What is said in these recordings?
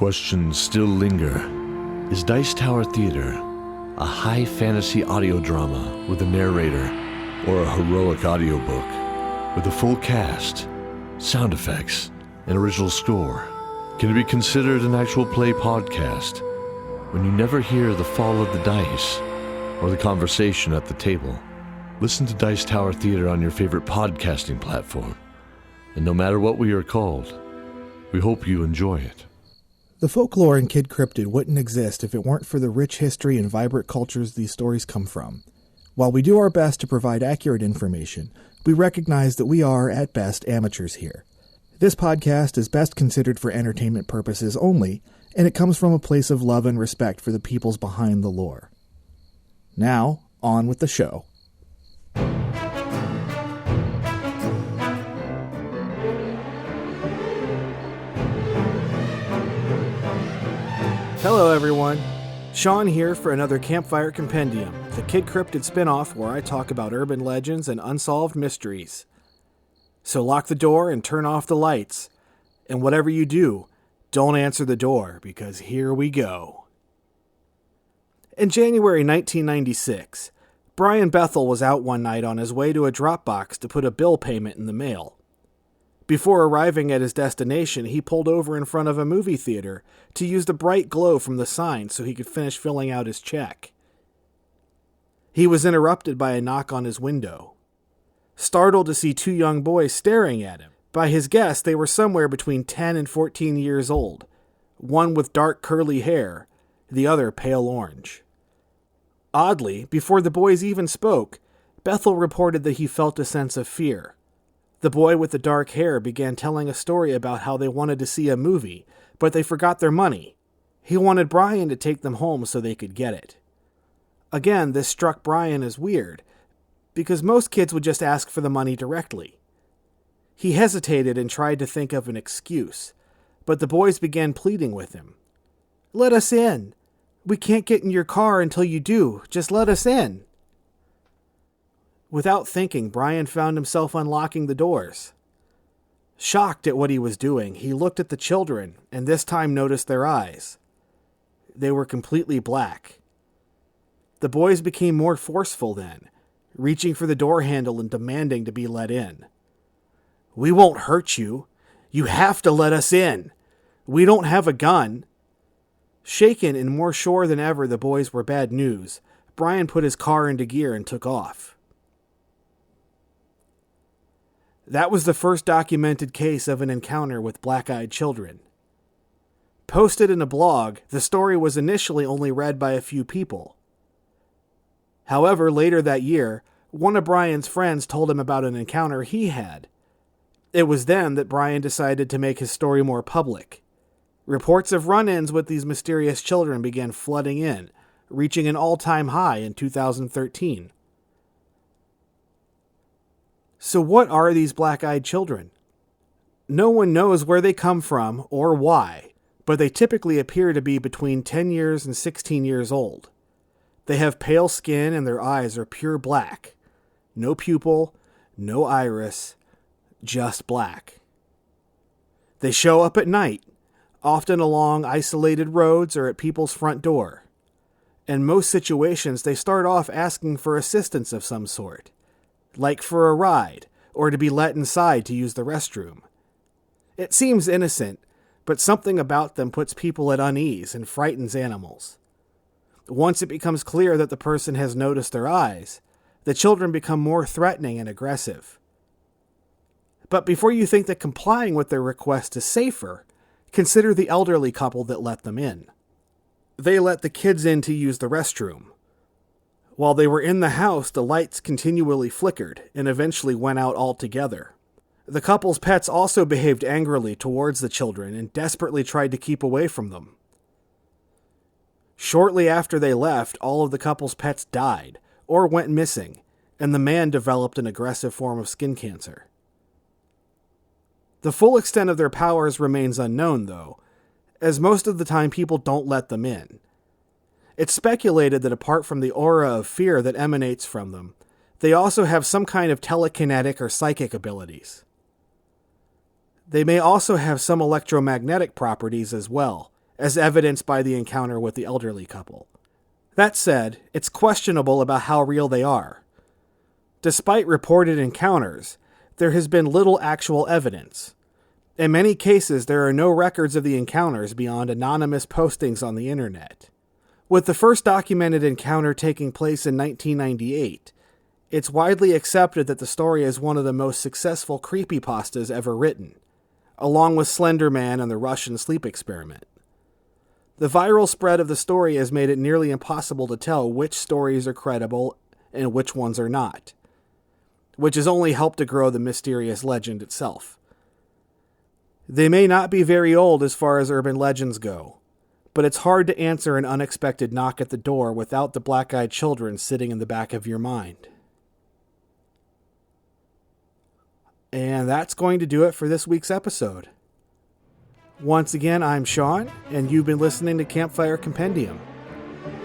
questions still linger. Is Dice Tower Theater a high fantasy audio drama with a narrator, or a heroic audiobook with a full cast, sound effects, and original score? Can it be considered an actual play podcast when you never hear the fall of the dice or the conversation at the table? Listen to Dice Tower Theater on your favorite podcasting platform. And no matter what we are called, we hope you enjoy it. The folklore in Kid Cryptid wouldn't exist if it weren't for the rich history and vibrant cultures these stories come from. While we do our best to provide accurate information, we recognize that we are, at best, amateurs here. This podcast is best considered for entertainment purposes only, and it comes from a place of love and respect for the peoples behind the lore. Now, on with the show. Hello everyone, Sean here for another Campfire Compendium, the Kid Cryptid spinoff where I talk about urban legends and unsolved mysteries. So lock the door and turn off the lights, and whatever you do, don't answer the door, because here we go. In January 1996, Brian Bethel was out one night on his way to a drop box to put a bill payment in the mail. Before arriving at his destination, he pulled over in front of a movie theater to use the bright glow from the sign so he could finish filling out his check. He was interrupted by a knock on his window. Startled to see two young boys staring at him. By his guess, they were somewhere between 10 and 14 years old, one with dark curly hair, the other pale orange. Oddly, before the boys even spoke, Bethel reported that he felt a sense of fear. The boy with the dark hair began telling a story about how they wanted to see a movie, but they forgot their money. He wanted Brian to take them home so they could get it. Again, this struck Brian as weird, because most kids would just ask for the money directly. He hesitated and tried to think of an excuse, but the boys began pleading with him. "Let us in. We can't get in your car until you do. Just let us in." Without thinking, Brian found himself unlocking the doors. Shocked at what he was doing, he looked at the children and this time noticed their eyes. They were completely black. The boys became more forceful then, reaching for the door handle and demanding to be let in. "We won't hurt you. You have to let us in. We don't have a gun." Shaken and more sure than ever the boys were bad news, Brian put his car into gear and took off. That was the first documented case of an encounter with black-eyed children. Posted in a blog, the story was initially only read by a few people. However, later that year, one of Brian's friends told him about an encounter he had. It was then that Brian decided to make his story more public. Reports of run-ins with these mysterious children began flooding in, reaching an all-time high in 2013. So what are these black-eyed children? No one knows where they come from or why, but they typically appear to be between 10 years and 16 years old. They have pale skin and their eyes are pure black. No pupil, no iris, just black. They show up at night, often along isolated roads or at people's front door. In most situations, they start off asking for assistance of some sort, like for a ride, or to be let inside to use the restroom. It seems innocent, but something about them puts people at unease and frightens animals. Once it becomes clear that the person has noticed their eyes, the children become more threatening and aggressive. But before you think that complying with their request is safer, consider the elderly couple that let them in. They let the kids in to use the restroom. While they were in the house, the lights continually flickered and eventually went out altogether. The couple's pets also behaved angrily towards the children and desperately tried to keep away from them. Shortly after they left, all of the couple's pets died or went missing, and the man developed an aggressive form of skin cancer. The full extent of their powers remains unknown, though, as most of the time people don't let them in. It's speculated that apart from the aura of fear that emanates from them, they also have some kind of telekinetic or psychic abilities. They may also have some electromagnetic properties as well, as evidenced by the encounter with the elderly couple. That said, it's questionable about how real they are. Despite reported encounters, there has been little actual evidence. In many cases, there are no records of the encounters beyond anonymous postings on the internet. With the first documented encounter taking place in 1998, it's widely accepted that the story is one of the most successful creepypastas ever written, along with Slender Man and the Russian sleep experiment. The viral spread of the story has made it nearly impossible to tell which stories are credible and which ones are not, which has only helped to grow the mysterious legend itself. They may not be very old as far as urban legends go, but it's hard to answer an unexpected knock at the door without the black-eyed children sitting in the back of your mind. And that's going to do it for this week's episode. Once again, I'm Sean, and you've been listening to Campfire Compendium.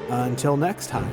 Until next time.